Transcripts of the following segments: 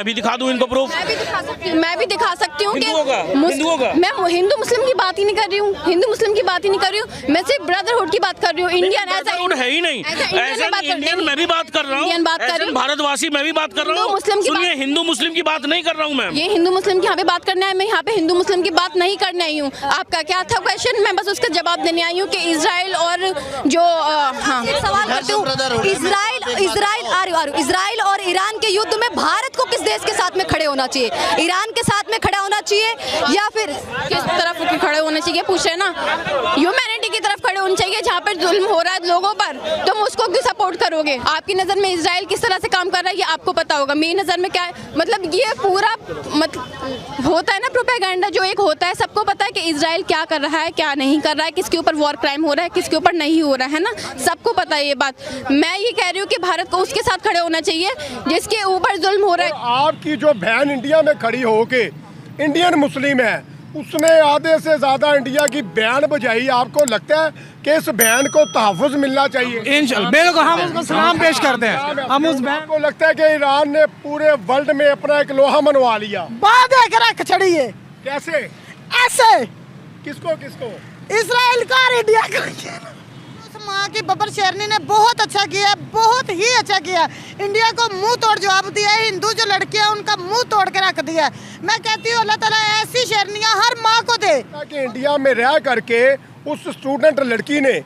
अभी दिखा दूं इनको प्रूफ। मैं भी दिखा सकती हूँ हिंदुओं का मैं हिंदू मुस्लिम की बात ही नहीं कर रही हूँ, हिंदू मुस्लिम की बात ही नहीं कर रही हूँ, मैं सिर्फ ब्रदरहुड की बात कर रही हूँ। इंडियन ऐसा है ही नहीं, ऐसा इंडियन मैं भी बात कर रहा हूँ, ऐसा भारतवासी मैं भी बात कर रहा हूँ। सुनिए, हिंदू मुस्लिम की बात नहीं कर रहा हूँ मैं। ये हिंदू मुस्लिम की यहाँ पे बात करने आई, मैं यहाँ पे हिंदू मुस्लिम की बात नहीं करने आई हूँ। आपका क्या था क्वेश्चन? मैं बस उसका जवाब देने आई हूँ कि इजराइल और जो हाँ सवाल करती हूँ, इजराइल और ईरान के युद्ध में भारत को किस देश के साथ में खड़े होना चाहिए? ईरान के साथ में खड़ा होना चाहिए या फिर किस तरफ खड़े होने चाहिए? पूछ रहे ना, ह्यूमैनिटी की तरफ खड़े होने चाहिए। जहाँ पर जुल्म हो रहा है लोगों पर, तुम उसको क्यों सपोर्ट करोगे? आपकी नज़र में इजराइल किस तरह से काम कर रहा है ये आपको पता होगा, मेरी नज़र में क्या है? मतलब ये पूरा होता है ना प्रोपेगेंडा, जो एक होता है, सबको पता है कि इजराइल क्या कर रहा है, क्या नहीं कर रहा है, किसके ऊपर वॉर क्राइम हो रहा है, किसके ऊपर नहीं हो रहा है ना, सबको पता है ये बात। मैं ये कह रही हूँ कि भारत को उसके साथ खड़े होना चाहिए जिसके ऊपर जुल्म हो रहा है। आपकी जो बहन इंडिया में खड़ी होके इंडियन मुस्लिम है, उसने आधे से ज्यादा इंडिया की बैन बजाई। आपको लगता है कि इस बैन को तहफ़्फ़ुज़ मिलना चाहिए? बिल्कुल, हम उसको सलाम पेश करते हैं। हम उस बैन को लगता है कि ईरान ने पूरे वर्ल्ड में अपना एक लोहा मनवा लिया। बाद रख छड़ी है। कैसे? ऐसे किसको किसको? इजराइल का और इंडिया का। माँ की बब्बर शेरनी ने बहुत अच्छा किया, बहुत ही अच्छा किया। इंडिया को मुंह तोड़ जवाब दिया है। हिंदू जो लड़कियां उनका मुंह तोड़ के रख दिया है। मैं कहती हूँ अल्लाह ताला ऐसी शेरनियां हर माँ को दे। कि इंडिया में रह करके उस स्टूडेंट लड़की ने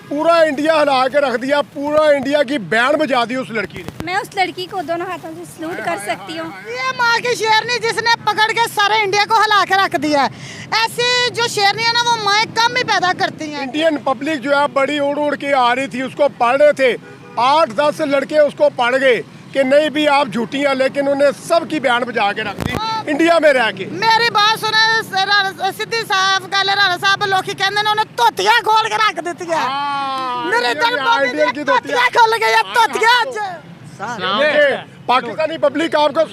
पूरा इंडिया हिला के रख दिया, पूरा इंडिया की बैंड बजा दी उस लड़की ने। मैं उस लड़की को दोनों हाथों से सलूट कर सकती हूँ। ये माँ की शेरनी जिसने पकड़ के सारे इंडिया को हिला के रख दिया है। ऐसी जो शेरनी है ना, वो माएँ कम ही पैदा करती हैं। इंडियन पब्लिक जो है बड़ी उड़ उड़ के आ रही थी, उसको पढ़ रहे थे। 8-10 लड़के उसको पढ़ गए कि नहीं भी आप झूठी हैं, लेकिन उन्हें सबकी बयान बजा के रख दी इंडिया में रह के। मेरी बात सुने, सिद्धि साहब गल राणा साहब लोग कहते हैं उन्हें तोतियां खोल के रख दी है। मेरे इंडियन की तोतियां खोल गई, तोतियां पाकिस्तानी पब्लिक आपको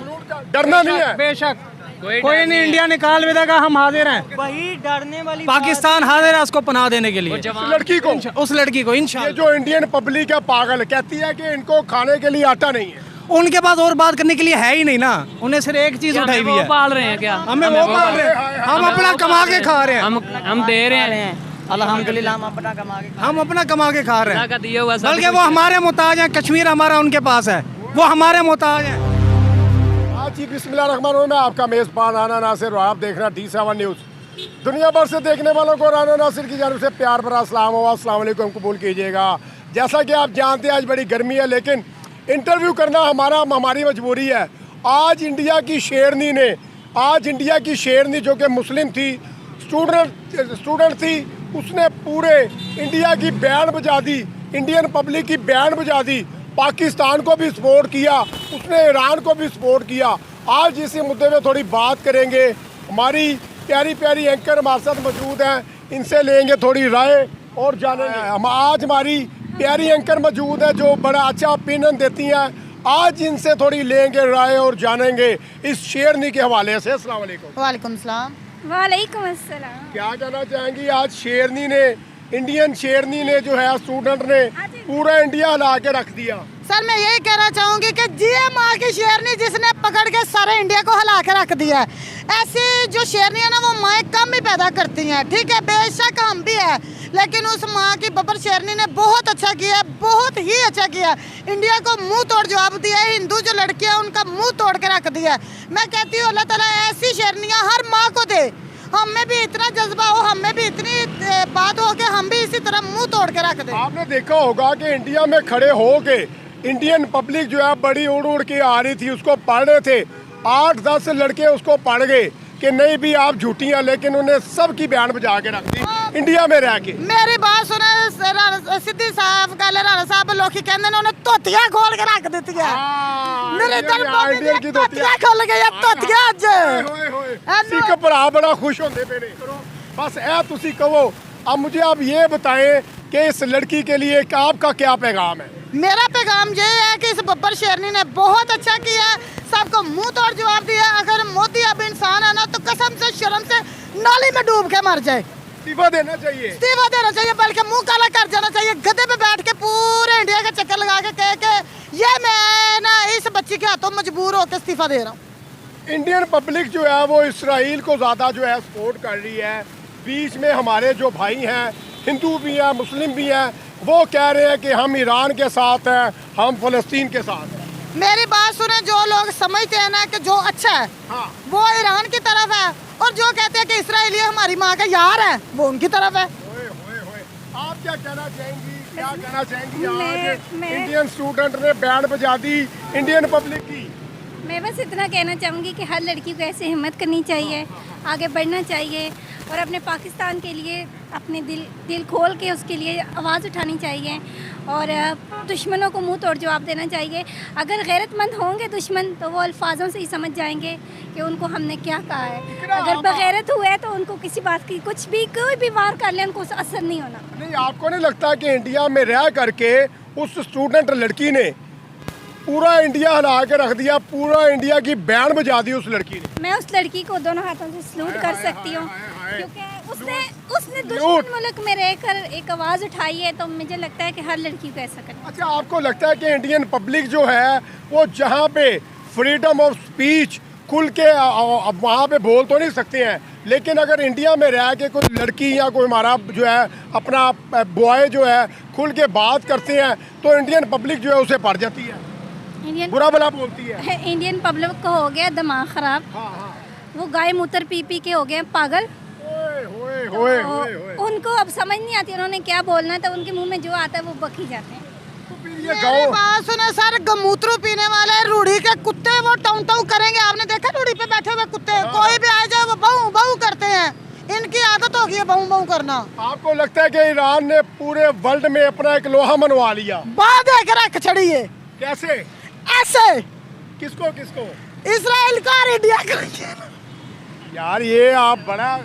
डरना नहीं है। बेशक कोई नहीं, इंडिया निकाल भी देगा, हम हाजिर हैं। वही डरने वाली पाकिस्तान हाजिर है उसको पनाह देने के लिए। उस लड़की को इंशाल्लाह। ये जो इंडियन पब्लिक है पागल, कहती है कि इनको खाने के लिए आटा नहीं है। उनके पास और बात करने के लिए है ही नहीं ना, उन्हें सिर्फ एक चीज उठाई हुई है। पाल रहे हैं क्या? हमें वो पाल रहे हैं, हम अपना कमा के खा रहे हैं। हम दे रहे हैं अल्हम्दुलिल्लाह, हम अपना कमा के खा रहे हैं। बल्कि वो हमारे मोहताज हैं। कश्मीर हमारा उनके पास है, वो हमारे मोहताज हैं। जी बिस्मिल्लाहिर्रहमानिर्रहीम, मैं आपका मेज़बान राना नासिर और आप देख रहे हैं D7 न्यूज़। दुनिया भर से देखने वालों को राना नासिर की जानिब से प्यार भरा सलाम हो, अस्सलाम वालेकुम कबूल कीजिएगा। जैसा कि आप जानते हैं आज बड़ी गर्मी है, लेकिन इंटरव्यू करना हमारी मजबूरी है। आज इंडिया की शेरनी जो कि मुस्लिम थी, स्टूडेंट थी, उसने पूरे इंडिया की बैंड बजा दी, इंडियन पब्लिक की बैंड बजा दी। पाकिस्तान को भी सपोर्ट किया, उसने ईरान को भी सपोर्ट किया। आज इसी मुद्दे में थोड़ी बात करेंगे। हमारी प्यारी प्यारी एंकर हमारे साथ मौजूद हैं, इनसे लेंगे थोड़ी राय और जानेंगे। हम आज हमारी प्यारी एंकर मौजूद है जो बड़ा अच्छा ओपिनियन देती हैं। आज इनसे थोड़ी लेंगे राय और जानेंगे इस शेरनी के हवाले से। अस्सलाम वालेकुम। वालेकुम सलाम। वालेकुम अस्सलाम। क्या कहना चाहेंगी? आज इंडियन शेरनी ने जो है स्टूडेंट ने पूरा इंडिया हिला के रख दिया। सर मैं यही कहना चाहूँगी कि जिए माँ की शेरनी जिसने पकड़ के सारे इंडिया को हिला के रख दिया है। ऐसी जो शेरनी है ना, वो माएँ कम ही पैदा करती हैं। ठीक है, बेशक हम भी है, लेकिन उस माँ की बब्बर शेरनी ने बहुत अच्छा किया, बहुत ही अच्छा किया। इंडिया को मुंह तोड़ जवाब दिया है। हिंदू जो लड़कियां उनका मुंह तोड़ के रख दिया। मैं कहती हूँ अल्लाह ताला ऐसी शेरनियाँ हर माँ को दे। हमें भी इतना जज्बा हो, हमें भी इतनी बात हो कि हम भी इसी तरह मुंह तोड़ के रख दें। आपने देखा होगा कि इंडिया में खड़े हो के इंडियन पब्लिक जो है बड़ी उड़ उड़ के आ रही थी, उसको पढ़ रहे थे। 8-10 लड़के उसको पढ़ गए कि नहीं भी आप झूठी हैं, लेकिन उन्हें सबकी बयान बजा के रख दी इंडिया में रह के। मेरी बात सुने, सिद्धि साहब गल राणा साहब लोग कहते हैं उन्हें तोतियां खोल के रख दी है। तोतियां खोल गई, तोतियां सिख भरा बड़ा खुश होते पे ने। बस ए तुसी कहो। अब मुझे आप ये बताएं कि इस लड़की के लिए आपका क्या पैगाम है? मेरा पैगाम ये है कि इस बब्बर शेरनी ने बहुत अच्छा किया, सबको मुंह तोड़ जवाब दिया। अगर मोदी अब इंसान है ना, तो कसम से शर्म से नाली में डूब के मर जाए। इस्तीफा देना चाहिए, बल्कि मुंह काला कर जाना चाहिए। गधे पे बैठ के पूरे इंडिया का चक्कर लगा के कह के ये मैं ना इस बच्ची के हाथों मजबूर होकर इस्तीफा दे रहा हूँ। इंडियन पब्लिक जो है वो इसराइल को ज़्यादा जो है सपोर्ट कर रही है। बीच में हमारे जो भाई हैं, हिंदू भी हैं, मुस्लिम भी हैं, वो कह रहे हैं कि हम ईरान के साथ हैं, हम फ़लस्तीन के साथ हैं। मेरी बात सुने, जो लोग समझते हैं ना कि जो अच्छा है हाँ। वो ईरान की तरफ है, और जो कहते हैं कि इसराइली हमारी माँ का यार है वो उनकी तरफ है। होए, होए, होए। आप क्या कहना चाहेंगी, क्या कहना चाहेंगी? मैं- आज इंडियन स्टूडेंट ने बैंड बजा दी इंडियन पब्लिक की। मैं बस इतना कहना चाहूँगी कि हर लड़की को ऐसे हिम्मत करनी चाहिए, आगे बढ़ना चाहिए और अपने पाकिस्तान के लिए अपने दिल खोल के उसके लिए आवाज़ उठानी चाहिए और दुश्मनों को मुंह तोड़ जवाब देना चाहिए। अगर गैरतमंद होंगे दुश्मन तो वो अल्फाजों से ही समझ जाएंगे कि उनको हमने क्या कहा है। अगर बगैरत हुए तो उनको किसी बात की कुछ भी कोई भी वार कर ले उनको असर नहीं होना। नहीं, आपको नहीं लगता कि इंडिया में रह करके उस स्टूडेंट लड़की ने पूरा इंडिया हिला के रख दिया, पूरा इंडिया की बैंड बजा दी उस लड़की ने? मैं उस लड़की को दोनों हाथों से सलूट कर सकती हूँ क्योंकि उसने दुश्मन मुल्क में रहकर एक आवाज़ उठाई है, तो मुझे लगता है कि हर लड़की को ऐसा करना। अच्छा, आपको लगता है कि इंडियन पब्लिक जो है वो जहाँ पे फ्रीडम ऑफ स्पीच खुल के वहाँ पे बोल तो नहीं सकते हैं, लेकिन अगर इंडिया में रह के कोई लड़की या कोई हमारा जो है अपना बॉय जो है खुल के बात करते हैं तो इंडियन पब्लिक जो है उसे पड़ जाती है, बुरा भला बोलती है। इंडियन पब्लिक को हो गया दिमाग खराब, वो गाय मूत्र पी पी के हो गए पागल। होए, होए, होए, होए। उनको अब समझ नहीं आती उन्होंने क्या बोलना है, तो उनके मुंह में जो आता है वो बकी जाते हैं। ये मेरी बात सुने, सर गमूत्र पीने वाले रूढ़ी के कुत्ते वो टाउं टाउं करेंगे। आपने देखा रूढ़ी पे बैठे हुए कुत्ते, कोई भी आ जाए वो बहु बहु करते हैं। इनकी आदत होगी है बहु बहु करना। आपको लगता है कि ईरान ने पूरे वर्ल्ड में अपना एक लोहा मनवा लिया? बाद एक रख छड़ी है। कैसे? ऐसे किसको किसको? इसराइल का और इंडिया का। यार ये आप बड़ा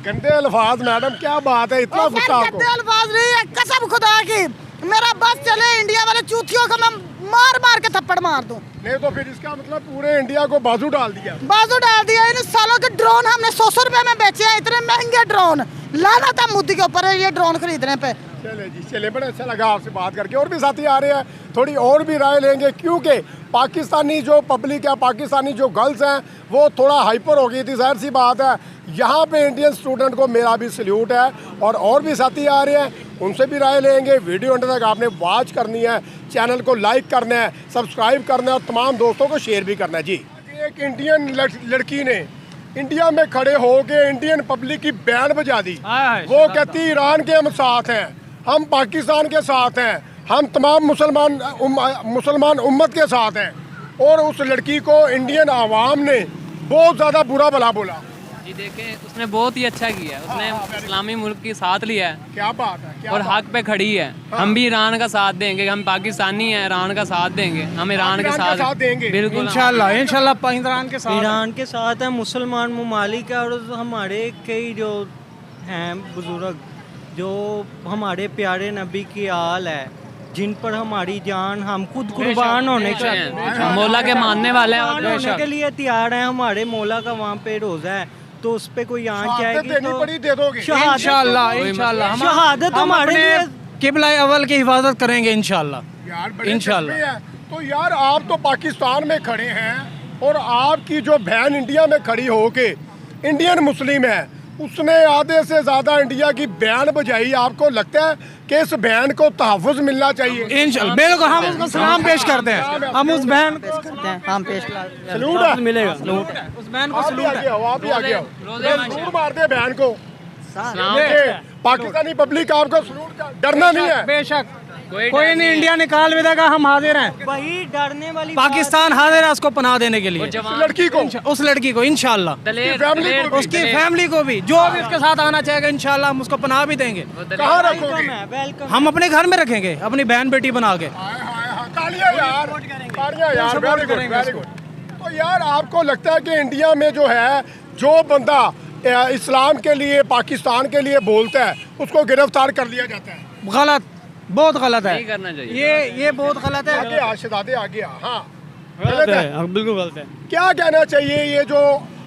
गंदे अल्फाज, मैडम क्या बात है, इतना गुस्सा आपको? गंदे अल्फाज नहीं है, कसम खुदा की। मेरा बस चले इंडिया वाले चूतियों को मैं मार मार के थप्पड़ मार दूं। नहीं तो फिर इसका मतलब पूरे इंडिया को बाजू डाल दिया। बाजू डाल दिया। इन सालों के ड्रोन हमने 100 रुपए में बेचे हैं, इतने महंगे ड्रोन। लाना था मोदी के ऊपर ये ड्रोन खरीदने पे। चले जी, चले, बड़ा अच्छा लगा आपसे बात करके। और भी साथी आ रहे हैं, थोड़ी और भी राय लेंगे, क्योंकि पाकिस्तानी जो पब्लिक है, पाकिस्तानी जो गर्ल्स हैं वो थोड़ा हाइपर हो गई थी, जाहिर सी बात है। यहाँ पे इंडियन स्टूडेंट को मेरा भी सल्यूट है। और भी साथी आ रहे हैं, उनसे भी राय लेंगे। वीडियो अंत तक आपने वॉच करनी है, चैनल को लाइक करना है, सब्सक्राइब करना है और तमाम दोस्तों को शेयर भी करना है जी। एक इंडियन लड़की ने इंडिया में खड़े होके इंडियन पब्लिक की बैंड बजा दी। वो कहती ईरान के हम साथ हैं, हम पाकिस्तान के साथ हैं, हम तमाम मुसलमान उम्मत के साथ हैं। और उस लड़की को इंडियन आवाम ने बहुत ज़्यादा बुरा भला बोला। जी देखें, उसने बहुत ही अच्छा किया, उसने इस्लामी मुल्क की साथ लिया है। क्या बात है, क्या और बात हक पे खड़ी है। हम भी ईरान का साथ देंगे, हम पाकिस्तानी हैं, ईरान का साथ देंगे, हम ईरान के साथ देंगे बिल्कुल इंशाल्लाह ईरान के साथ है। मुसलमान ममालिक है और हमारे कई जो हैं बुजुर्ग जो हमारे प्यारे नबी की आल है, जिन पर हमारी जान हम खुद कुर्बान होने मौला के मानने वाले हैं होने के लिए तैयार हैं। हमारे मौला का वहाँ पे रोजा है, तो उस पे कोई आँच जाएगी तो दे दोगे? इंशाल्लाह शहादत हमारे लिए किबला अव्वल की हिफाजत करेंगे इंशाल्लाह। यार बड़े इंशाल्लाह। जज्बे हैं। तो यार आप तो पाकिस्तान में खड़े हैं और आपकी जो बहन इंडिया में खड़ी होके इंडियन मुस्लिम है, उसने आधे से ज्यादा इंडिया की बैंड बजाई। आपको लगता है कि इस बहन को तहफ़्फ़ुज़ मिलना चाहिए? इंशाल्लाह बिल्कुल, हम उसको सलाम पेश करते हैं। हम उस बहन को हम पेश सलूट है, मिलेगा। उस बहन को आप भी आगे आओ, आप भी आगे आओ। सलूट मार दे बहन को। सलाम। ये पाकिस्तानी पब्लिक आपको सलूट का डरना नहीं है। बेशक कोई नहीं, इंडिया निकाल विदा का हम हाजिर हैं। वही डरने वाली पाकिस्तान हाजिर है उसको पनाह देने के लिए, उस लड़की को इंशाल्लाह, उसकी फैमिली को भी, जो भी उसके साथ आना चाहेगा इंशाल्लाह हम उसको पनाह भी देंगे। कहाँ रखोगे? वेलकम। हम अपने घर में रखेंगे, अपनी बहन बेटी बना के। तालियां यार, तालियां यार, वेरी गुड, वेरी गुड। तो यार आपको लगता है कि इंडिया में जो है, जो बंदा इस्लाम के लिए, पाकिस्तान के लिए बोलता है, उसको गिरफ्तार कर लिया जाता है? गलत, बहुत गलत है, नहीं करना चाहिए। ये बहुत गलत है। आगे आ शहजादे, आगे आ। हाँ गलत है, बिल्कुल गलत है। क्या कहना चाहिए ये जो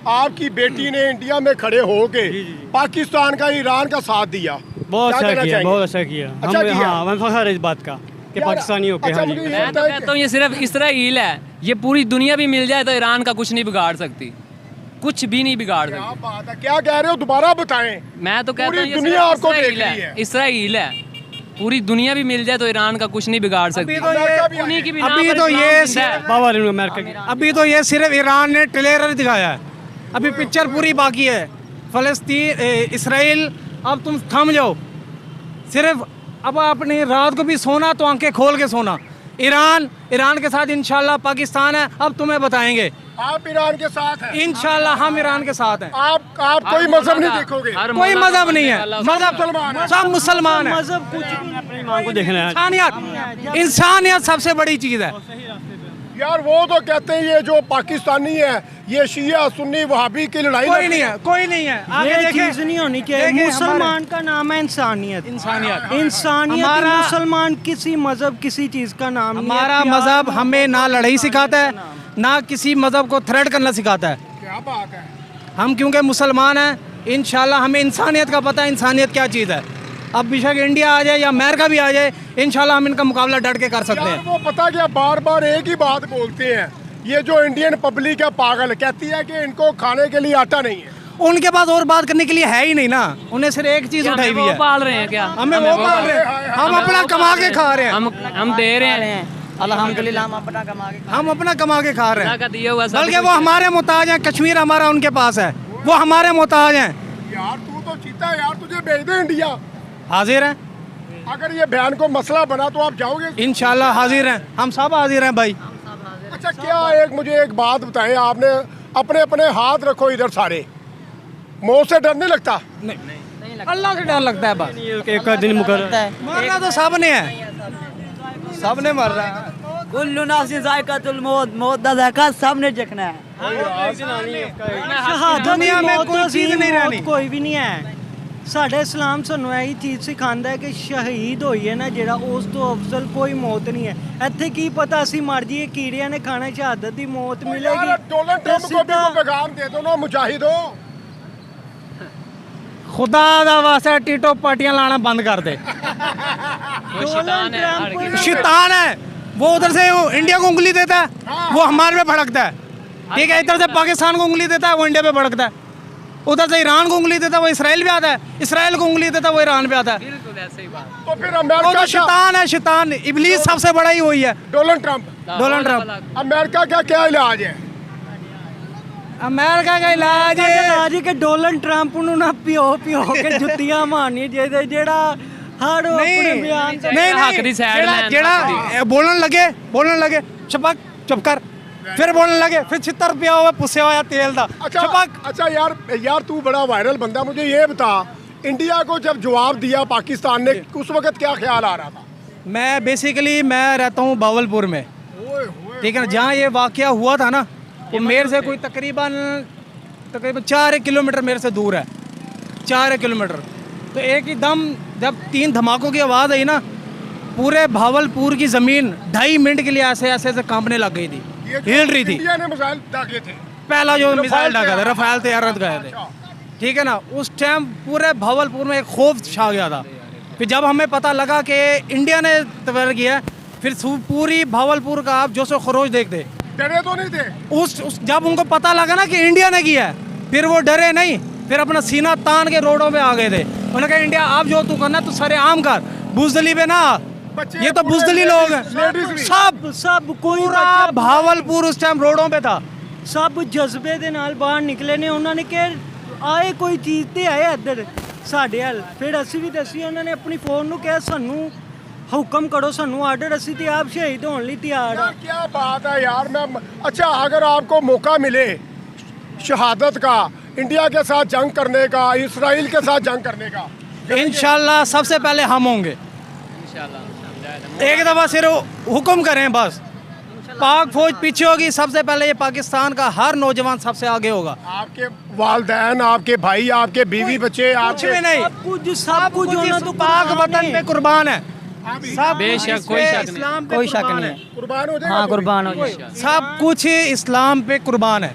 आपकी बेटी ने इंडिया में खड़े होके पाकिस्तान का, ईरान का साथ दिया? बहुत क्या अच्छा कहना किया, चाहेंगे? बहुत अच्छा किया। अच्छा किया? हाँ, हमें फख्र है इस बात का। कि पाकिस्तानी होके। हाँ जी, मैं तो कहता हूँ ये सिर्फ इसराइल है, ये पूरी दुनिया भी मिल जाए तो ईरान का कुछ नहीं बिगाड़ सकती, कुछ भी नहीं बिगाड़ क्या सकती। बात है, क्या कह रहे हो, दोबारा बताएं। मैं तो कहता हूँ पूरी ये दुनिया सिर्फ आपको देख इसराइल रही है। है, इसराइल है, पूरी दुनिया भी मिल जाए तो ईरान का कुछ नहीं बिगाड़ सकती। उन्हीं की बिना अभी पर तो इस्लाम ये जिंदा है। बाबा अमेरिका की। अभी तो ये सिर्फ ईरान ने ट्रेलर दिखाया है, अभी पिक्चर पूरी बाकी है। फलस्तीन इसराइल, अब तुम थम जाओ, सिर्फ अब अपनी रात को भी सोना तो आंखें खोल के सोना। ईरान के साथ इंशाल्लाह पाकिस्तान है, अब तुम्हें बताएंगे। आप ईरान के साथ हैं, इंशाल्लाह हम ईरान के साथ हैं। आप कोई मजहब नहीं देखोगे, कोई मजहब नहीं है, मजहब सब मुसलमान है। मजहब कुछ भी नहीं, अपने ईमान को देखना है। इंसानियत सबसे बड़ी चीज है। यार वो तो कहते हैं ये जो पाकिस्तानी है ये शिया सुन्नी वहाबी की लड़ाई कोई लड़ते नहीं हैं। है, कोई नहीं है। आगे ये देखें, चीज नहीं होनी चाहिए। देखिए, मुसलमान का नाम है इंसानियत। इंसानियत हमारा- मुसलमान किसी मजहब किसी चीज का नाम नहीं है। हमारा प्यार मजहब हमें ना लड़ाई सिखाता है, ना किसी मजहब को थ्रेड करना सिखाता है। क्या बात है। हम क्योंकि मुसलमान हैं, इंशाल्लाह हमें इंसानियत का पता है, इंसानियत क्या चीज़ है। अब बेशक इंडिया आ जाए या अमेरिका भी आ जाए, इंशाल्लाह हम इनका मुकाबला डट के कर सकते यार हैं। वो पता क्या बार बार एक ही बात बोलते हैं, ये जो इंडियन पब्लिक है पागल, कहती है कि इनको खाने के लिए आटा नहीं है। उनके पास और बात करने के लिए है ही नहीं ना, उन्हें सिर्फ एक चीज़ उठाई हुई वो है। पाल रहे हैं क्या? हमें वो पाल रहे हैं, हम अपना कमा के खा रहे हैं। हम दे रहे हैं, अल्हम्दुलिल्लाह हम अपना कमा के हम अपना कमा के खा रहे अल्लाह हैं, का दिया हुआ सब बल्कि कुछ वो है। हमारे मोहताज हैं। कश्मीर हमारा उनके पास है, वो हमारे मोहताज हैं। यार तू तो चीता है यार, तुझे भेज दे इंडिया। हाजिर हैं, अगर ये बयान को मसला बना तो आप जाओगे? इंशाल्लाह हाजिर हैं, हम सब हाजिर हैं भाई। अच्छा क्या मुझे एक बात बताएं, आपने अपने अपने हाथ रखो इधर सारे, मौत से डर नहीं लगता? अल्लाह से डर लगता है बस। एक दिन मुकर्रर मरना तो सबने है, सबने मर रहा है। कुल्लु नासिन जायकातुल मौत, मौत दा जायका सबने चखना है। दुनिया में कोई चीज नहीं रहनी। कोई भी नहीं है। साढ़े इस्लाम ਸਾਨੂੰ ਇਹੀ ਚੀਜ਼ ਸਿਖਾਉਂਦਾ ਹੈ ਕਿ ਸ਼ਹੀਦ ਹੋਈਏ ਨਾ ਜਿਹੜਾ ਉਸ ਤੋਂ ਅਫਜ਼ਲ ਕੋਈ ਮੌਤ ਨਹੀਂ ਹੈ। ਇੱਥੇ ਕੀ ਪਤਾ ਅਸੀਂ ਮਰ ਜਾਈਏ, ਕੀੜਿਆਂ ਨੇ ਖਾਣਾ, ਸ਼ਹਾਦਤ ਦੀ ਮੌਤ यार मिलेगी। डोनाल्ड ट्रंप को भी वो पैगाम दे दो ना, मुजाहिदो। खुदा दा वास्ता टीटो पार्टियां लाना बंद कर दे। वो शैतान है, हर किसी- शैतान है वो, उधर से वो इंडिया को उंगली देता है, वो हमारे पे भड़कता है। ठीक है, इधर से पाकिस्तान को उंगली देता है, वो इंडिया पे भड़कता है। उधर से ईरान को उंगली देता है, वो इसराइल पे आता है। इसराइल को उंगली देता है, वो ईरान पे आता है। बिल्कुल ऐसे ही बात। तो फिर वो अमेरिका तो क्या? शैतान है, शैतान। इबलीस सबसे बड़ा ही वही है, Donald Trump. Donald Trump. America का क्या इलाज है? अमेरिका का इलाज है ਅੱਜ ਕਿ ਡੋਨਲਡ ਟਰੰਪ ਨੂੰ ਨਾ ਪਿਓ ਕੇ ਜੁੱਤੀਆਂ ਮਾਰਨੀ ਜਿਹਦੇ ਜਿਹੜਾ ਹਰ ਉਹ ਆਪਣੇ नहीं ਬਿਆਨ ਤੇ नहीं हक दी साइड जेड़ा- लैन, जेड़ा हक दी। बोलने लगे चपक चुप कर, फिर बोलने लगे, फिर छितर पिया हुआ पुसे हुआ तेल दा चपक। अच्छा यार तू बड़ा वायरल बंदा, मुझे ये बता, इंडिया को जब जवाब दिया पाकिस्तान ने, उस वक्त क्या ख्याल आ रहा था? मैं बेसिकली मैं रहता हूँ बावलपुर में, ठीक है ना, जहाँ ये वाकया हुआ था ना, वो मेरे से कोई तकरीबन 4 किलोमीटर मेरे से दूर है, 4 किलोमीटर। तो एक ही दम जब 3 धमाकों की आवाज़ आई ना, पूरे भावलपुर की ज़मीन 2.5 मिनट के लिए ऐसे ऐसे ऐसे कांपने लग गई थी, ये हिल रही थी। इंडिया ने मिसाइल दागे थे, पहला जो रफाल मिसाइल डाका था, तैयारत। रफाल तैयारत गए थे, अच्छा। ठीक है ना। उस टाइम पूरे भावलपुर में एक खौफ छा गया था। फिर जब हमें पता लगा कि इंडिया ने तैयार किया, फिर पूरी भावलपुर का आप जो सो खरोश देखते, डरे तो नहीं थे? उस जब उनको पता लगा ना कि इंडिया ने किया है, फिर वो डरे नहीं, फिर अपना सीना तान के रोडों पे आ गए थे। उन्होंने कहा इंडिया आप जो तू करना तू सरेआम कर, बुजदली पे ना। बच्चे, ये तो बुजदली लोग हैं, लेडीज भी। सब कोई पूरा भावलपुर उस टाइम रोडों पे था। ਸਭ ਜਜ਼ਬੇ ਦੇ ਨਾਲ ਬਾਹਰ ਨਿਕਲੇ ਨੇ। ਉਹਨਾਂ ਨੇ ਕਿ ਆਏ ਕੋਈ ਚੀਜ਼ ਤੇ ਆਏ ਇੱਧਰ ਸਾਡੇ ਹੱਲ। ਫਿਰ ਅਸੀਂ ਵੀ ਦੱਸੀ, ਉਹਨਾਂ ਨੇ ਆਪਣੀ ਫੌਜ ਨੂੰ ਕਿਹਾ ਸਾਨੂੰ ਹੁਕਮ करो, ਸਾਨੂੰ ਆਰਡਰ, ਅਸੀਂ ਤੇ ਆਪ ਸ਼ਹੀਦ ਹੋਣ ਲਈ ਤਿਆਰ ਹਾਂ। यार क्या बात है यार। मैं अच्छा, अगर आपको मौका मिले शहादत का, इंडिया के साथ जंग करने का, इसराइल के साथ जंग करने का, इंशाल्लाह सबसे पहले हम होंगे। एक दफ़ा सिर्फ हुक्म करें बस, पाक फौज पीछे होगी, सबसे पहले ये पाकिस्तान का हर नौजवान सबसे आगे होगा। आपके वालदैन, आपके भाई, आपके बीवी बच्चे, कुछ आपके भी नहीं, सब कुछ ਉਹਨਾਂ ਤੋਂ पाक वतन पे कुर्बान है। सब बेशक, कुछ कोई पे शक नहीं। इस्लाम पे कोई शक कुर्बान नहीं है। कुर्बान हो जाएगा। हाँ कुर्बान हो जाए। सब कुछ इस्लाम पे कुर्बान है।